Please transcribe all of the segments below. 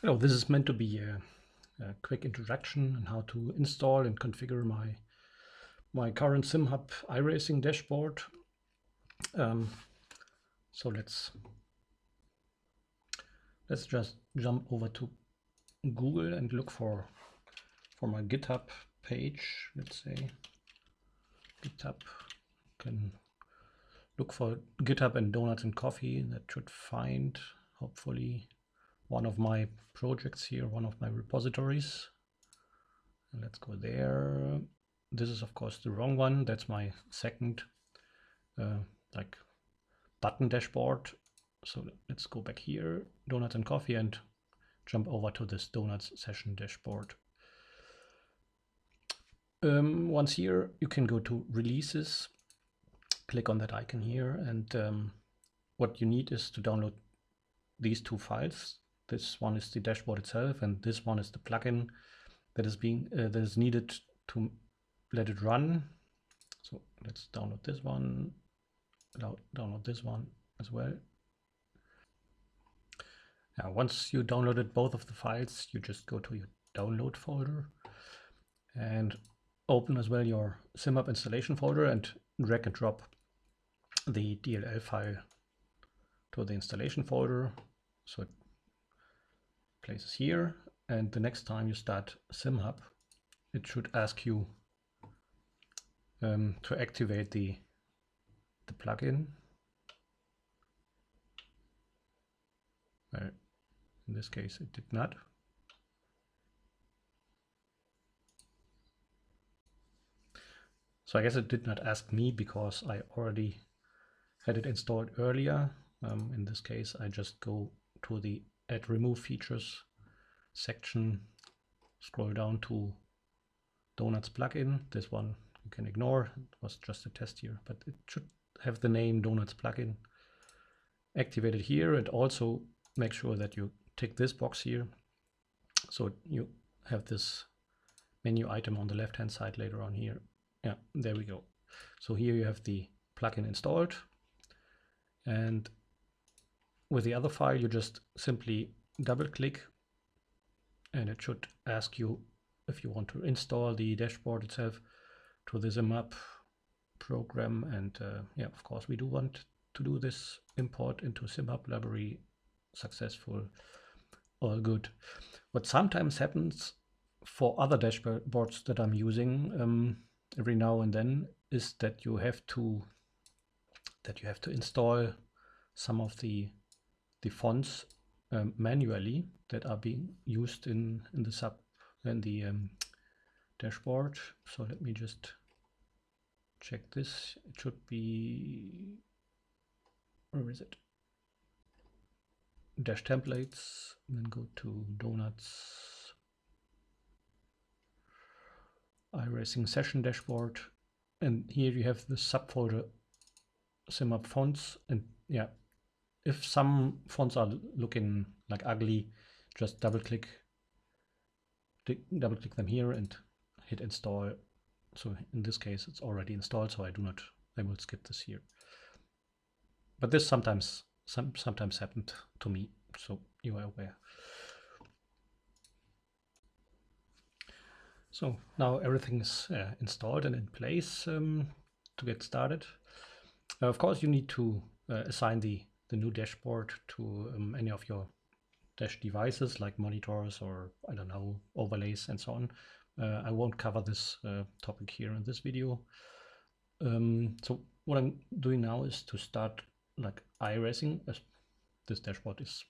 Hello, this is meant to be a quick introduction on how to install and configure my current Simhub iRacing dashboard. So let's just jump over to Google and look for my GitHub page. Let's say GitHub. Can look for GitHub and DonutzAndCoffee. That should find hopefully one of my projects here, one of my repositories. And let's go there. This is of course the wrong one. That's my second like button dashboard. So let's go back here, DonutzAndCoffee, and jump over to this Donutz Session Dashboard. Once here, you can go to Releases, click on that icon here, and what you need is to download these two files. This one is the dashboard itself, and this one is the plugin that is needed to let it run. So let's download this one, download this one as well. Now, once you downloaded both of the files, you just go to your download folder and open as well your Simhub installation folder and drag and drop the DLL file to the installation folder. So it places here, and the next time you start Simhub, it should ask you to activate the plugin. Well, in this case, it did not. So I guess it did not ask me because I already had it installed earlier. In this case, I just go to the Add Remove Features section, scroll down to Donutz plugin. This one you can ignore. It was just a test here, but it should have the name Donutz plugin. Activate it here, and also make sure that you tick this box here, so you have this menu item on the left hand side later on here. Yeah, there we go. So here you have the plugin installed, and with the other file you just simply double click and it should ask you if you want to install the dashboard itself to the Simhub program. And yeah, of course we do want to do this. Import into Simhub library, successful, all good. What sometimes happens for other dashboards that I'm using every now and then is that you have to install some of the fonts manually that are being used in the dashboard. So let me just check this. It should be, where is it? Dash templates, then go to Donutz iRacing Session Dashboard, and here you have the subfolder Simhub fonts. And yeah, if some fonts are looking like ugly, just double click them here and hit install. So in this case it's already installed, so I will skip this here. But this sometimes happened to me, so you are aware. So now everything is installed and in place to get started. Of course, you need to assign the new dashboard to any of your dash devices like monitors or, I don't know, overlays and so on. I won't cover this topic here in this video. So what I'm doing now is to start like iRacing, as this dashboard is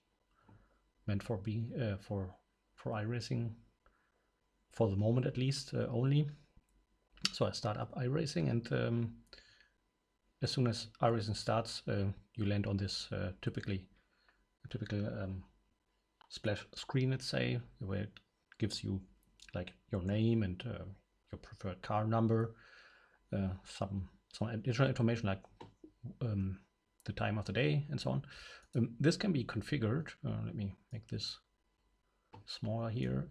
meant for being for iRacing for the moment, at least, only. So I start up iRacing, and as soon as iRacing starts, you land on this typical splash screen, let's say, where it gives you like your name and your preferred car number, some additional information like the time of the day and so on. This can be configured. Let me make this smaller here.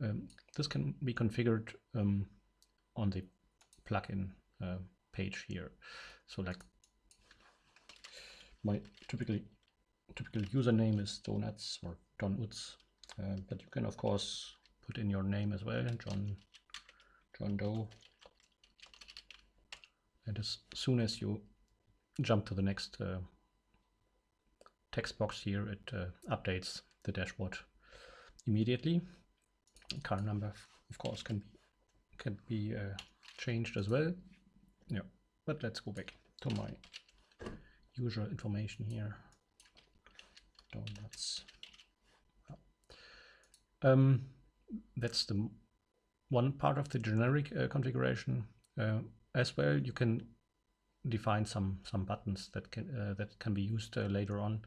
This can be configured on the plugin page here. So like my typical username is Donutz or Donutz but you can of course put in your name as well, John Doe. And as soon as you jump to the next text box here, it updates the dashboard immediately. Car number, of course, can be changed as well. Yeah, but let's go back to my usual information here. Donuts. That's the one part of the generic configuration. As well, you can define some buttons that can be used later on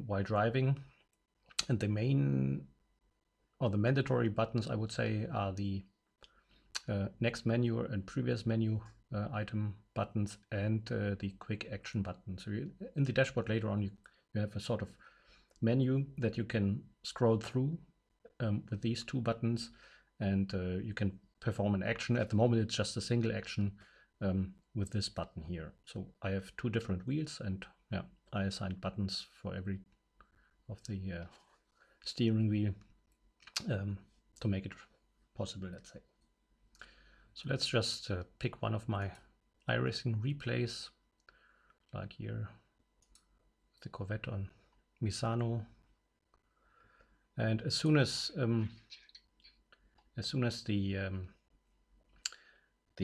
while driving. And the main or the mandatory buttons, I would say, are the next menu and previous menu item buttons and the quick action button. So in the dashboard later on, you have a sort of menu that you can scroll through with these two buttons, and you can perform an action. At the moment, it's just a single action with this button here. So I have two different wheels, and yeah, I assigned buttons for every of the steering wheel to make it possible, let's say. So let's just pick one of my iRacing replays, like here, the Corvette on Misano. And as soon as the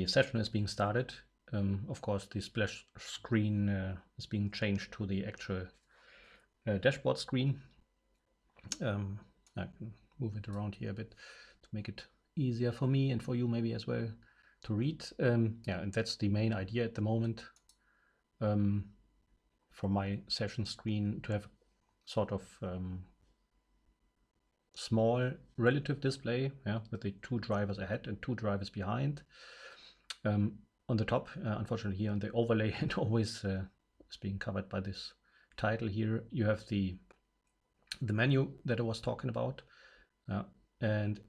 session is being started, of course, the splash screen is being changed to the actual dashboard screen. I can move it around here a bit to make it easier for me and for you maybe as well to read. Yeah, and that's the main idea at the moment for my session screen, to have sort of small relative display, yeah, with the two drivers ahead and two drivers behind. On the top, unfortunately here on the overlay, it always is being covered by this title here. You have the menu that I was talking about, and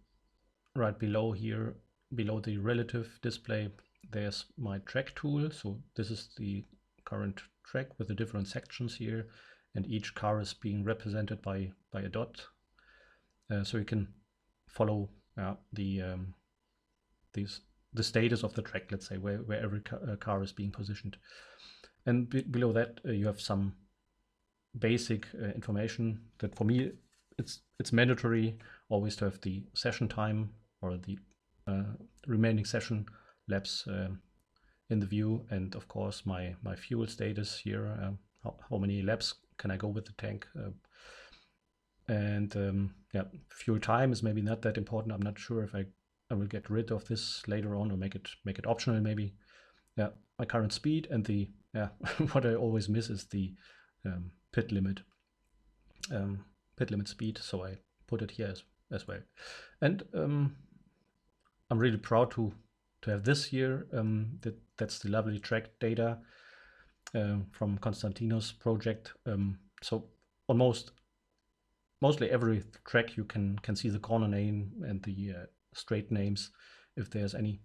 right below here, below the relative display, there's my track tool. So this is the current track with the different sections here, and each car is being represented by a dot. So you can follow the status of the track, let's say, where every car is being positioned. And below that, you have some basic information that for me, it's mandatory always to have the session time or the remaining session laps in the view, and of course my fuel status here, how many laps can I go with the tank, and yeah, fuel time is maybe not that important. I'm not sure if I will get rid of this later on or make it optional maybe. Yeah, my current speed, and the what I always miss is the pit limit speed, so I put it here as well. And I'm really proud to have this here. That's the lovely track data from Konstantino's project. So on mostly every track you can see the corner name and the straight names, if there's any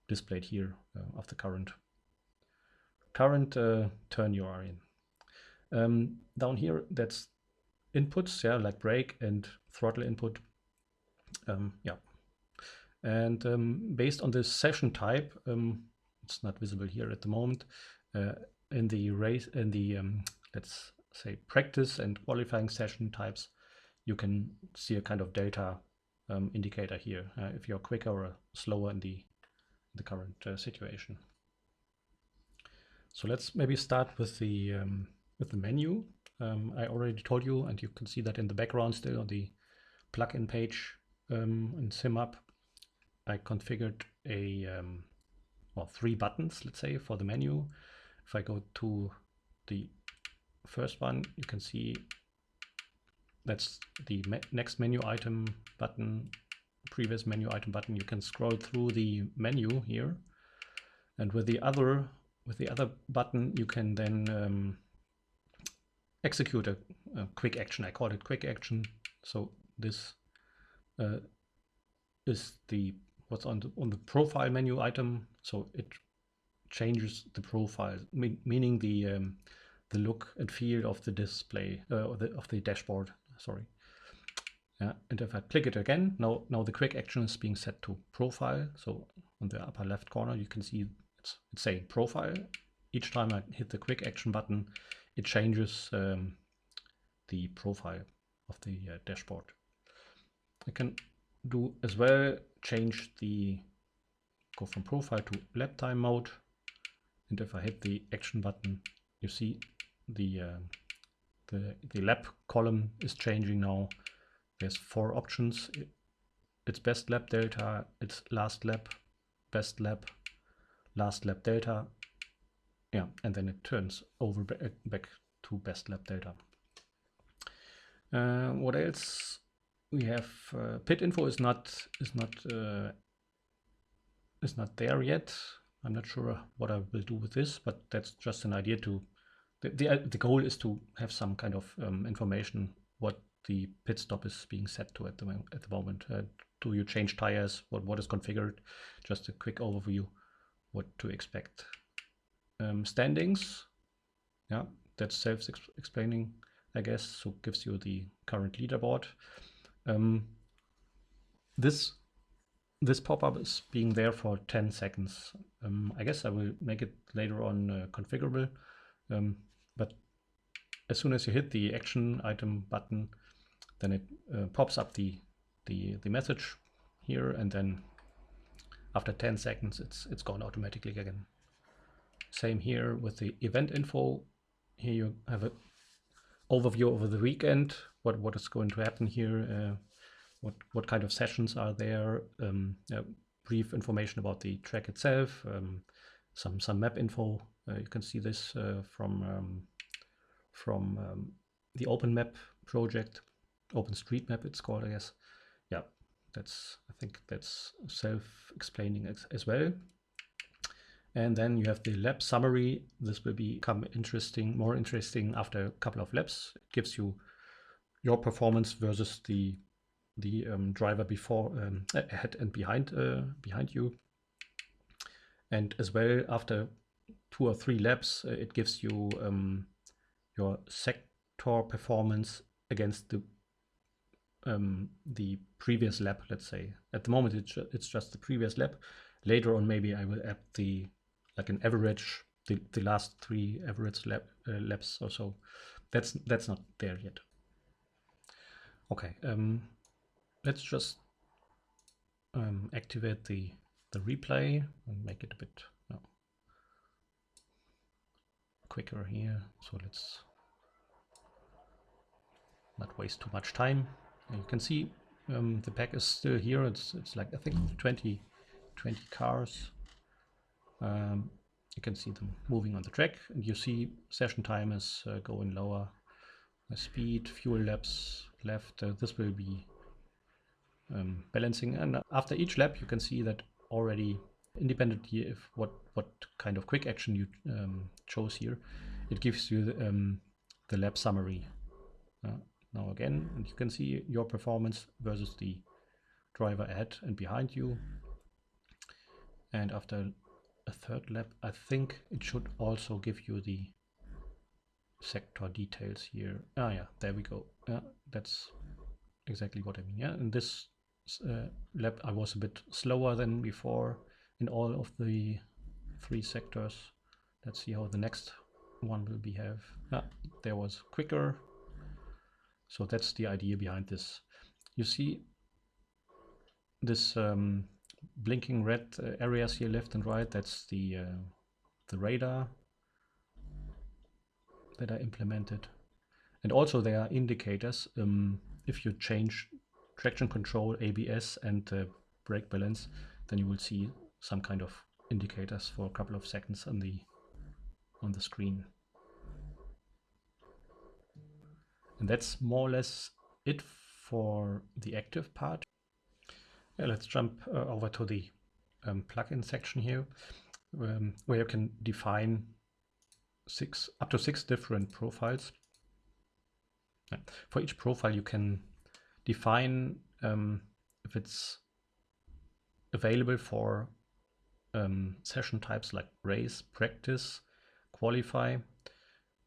displayed here of the current turn you are in. Down here, that's inputs, yeah, like brake and throttle input. Yeah, and based on this session type, it's not visible here at the moment. In the race, in the let's say practice and qualifying session types, you can see a kind of data indicator here if you're quicker or slower in the current situation. So let's maybe start with the menu. I already told you, and you can see that in the background still on the plugin page in Simhub. I configured three buttons, let's say, for the menu. If I go to the first one, you can see that's the next menu item button, previous menu item button. You can scroll through the menu here, and with the other button, you can then execute a quick action. I call it quick action. So this is what's on the profile menu item. So it changes the profile, meaning the look and feel of the display of the dashboard. Sorry, Yeah, and if I click it again, now the quick action is being set to profile. So on the upper left corner, you can see it's saying profile. Each time I hit the quick action button, it changes the profile of the dashboard. I can do as well go from profile to lap time mode. And if I hit the action button, you see the lap column is changing now. There's 4 options. It's best lap delta, it's last lap, best lap, last lap delta. Yeah, and then it turns over back to best lap delta. What else? We have pit info is not there yet. I'm not sure what I will do with this, but that's just an idea to. The goal is to have some kind of information what the pit stop is being set to at the moment. Do you change tires? What is configured? Just a quick overview what to expect. Standings, yeah, that's self-explaining, I guess. So gives you the current leaderboard. This pop-up is being there for 10 seconds. I guess I will make it later on configurable. But as soon as you hit the action item button, then it pops up the message here, and then after 10 seconds it's gone automatically again. Same here with the event info. Here you have an overview over the weekend, what is going to happen here, what kind of sessions are there, brief information about the track itself, some map info. You can see this from the Open Map project, OpenStreetMap it's called, I guess. Yeah, I think that's self-explaining as well. And then you have the lap summary. This will become more interesting after a couple of laps. It gives you your performance versus the driver before, ahead and behind you. And as well, after 2 or 3 laps, it gives you your sector performance against the previous lap, let's say. At the moment, it's just the previous lap. Later on, maybe I will add an average, the last 3 average laps or so. That's not there yet. Okay, let's just activate the replay and make it a bit quicker here. So let's not waste too much time. You can see the pack is still here. It's like, I think 20 cars. You can see them moving on the track, and you see session time is going lower. Speed, fuel laps left. This will be balancing, and after each lap you can see that already, independently if what kind of quick action you chose here, it gives you the lap summary. Now again, and you can see your performance versus the driver ahead and behind you. And after a 3rd lap, I think it should also give you the sector details here. Ah, yeah, there we go. Yeah, that's exactly what I mean. Yeah, in this lap I was a bit slower than before in all of the 3 sectors. Let's see how the next one will behave. Ah, there was quicker. So that's the idea behind this. You see this blinking red areas here, left and right. That's the radar that I implemented. And also there are indicators. If you change traction control, ABS, and brake balance, then you will see some kind of indicators for a couple of seconds on the screen. And that's more or less it for the active part. Yeah, let's jump over to the plugin section here, where you can define up to 6 different profiles. For each profile you can define if it's available for session types like race, practice, qualify.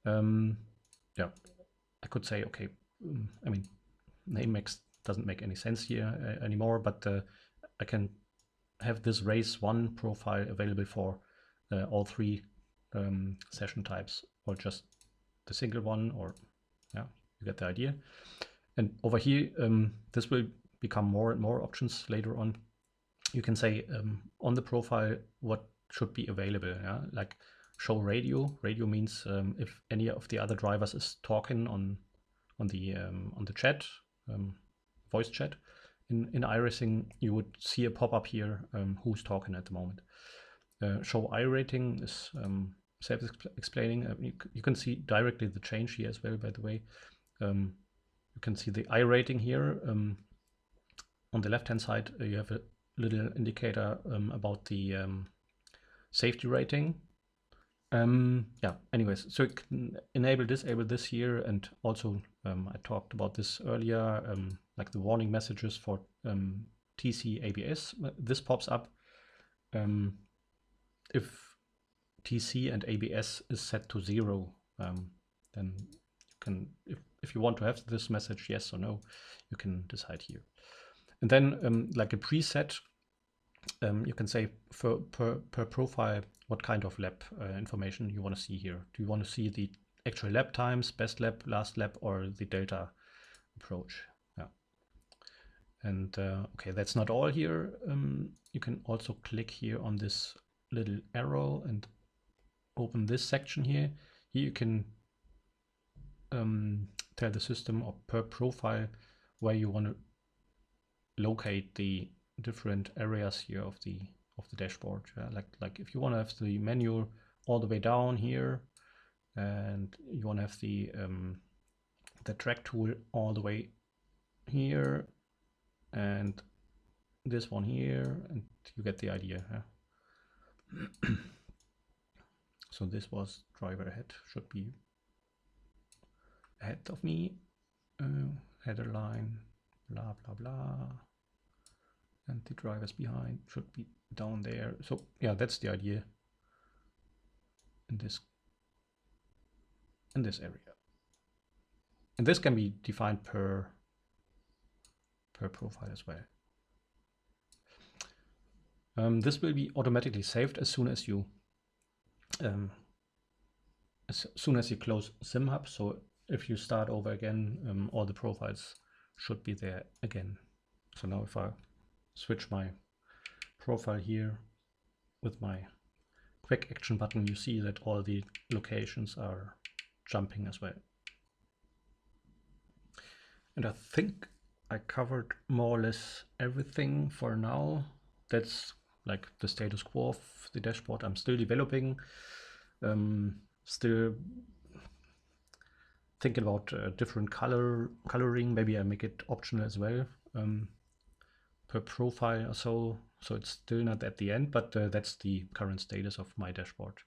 Yeah, I could say, okay, I mean, name makes doesn't make any sense here anymore, but I can have this race 1 profile available for all 3 session types, or just the single one, or yeah, you get the idea. And over here, this will become more and more options later on. You can say on the profile what should be available, yeah? Like show radio. Radio means if any of the other drivers is talking on the chat, voice chat in iRacing, you would see a pop-up here who's talking at the moment. Show iRating is self-explaining. You can see directly the change here as well, by the way. You can see the iRating here. On the left-hand side, you have a little indicator about the safety rating. Yeah, anyways, so you can enable, disable this here, and also I talked about this earlier, like the warning messages for TC ABS. This pops up if TC and ABS is set to 0. Then you can, if you want to have this message, yes or no, you can decide here. And then like a preset, you can say per profile what kind of lap information you want to see here. Do you want to see the actual lap times, best lap, last lap, or the delta approach? Yeah. And okay, that's not all here. You can also click here on this little arrow and open this section here. Here you can tell the system, or per profile, where you want to locate the different areas here of the dashboard. Yeah? Like if you want to have the menu all the way down here, and you want to have the track tool all the way here, and this one here, and you get the idea. Yeah? So this was driver ahead, should be ahead of me, header line, blah blah blah, and the drivers behind should be down there. So yeah, that's the idea in this area. And this can be defined per profile as well. This will be automatically saved as soon as you close Simhub. So if you start over again, all the profiles should be there again. So now if I switch my profile here with my quick action button, you see that all the locations are jumping as well. And I think I covered more or less everything for now. That's like the status quo of the dashboard. I'm still developing, still thinking about different coloring. Maybe I make it optional as well per profile or so. So it's still not at the end, but that's the current status of my dashboard.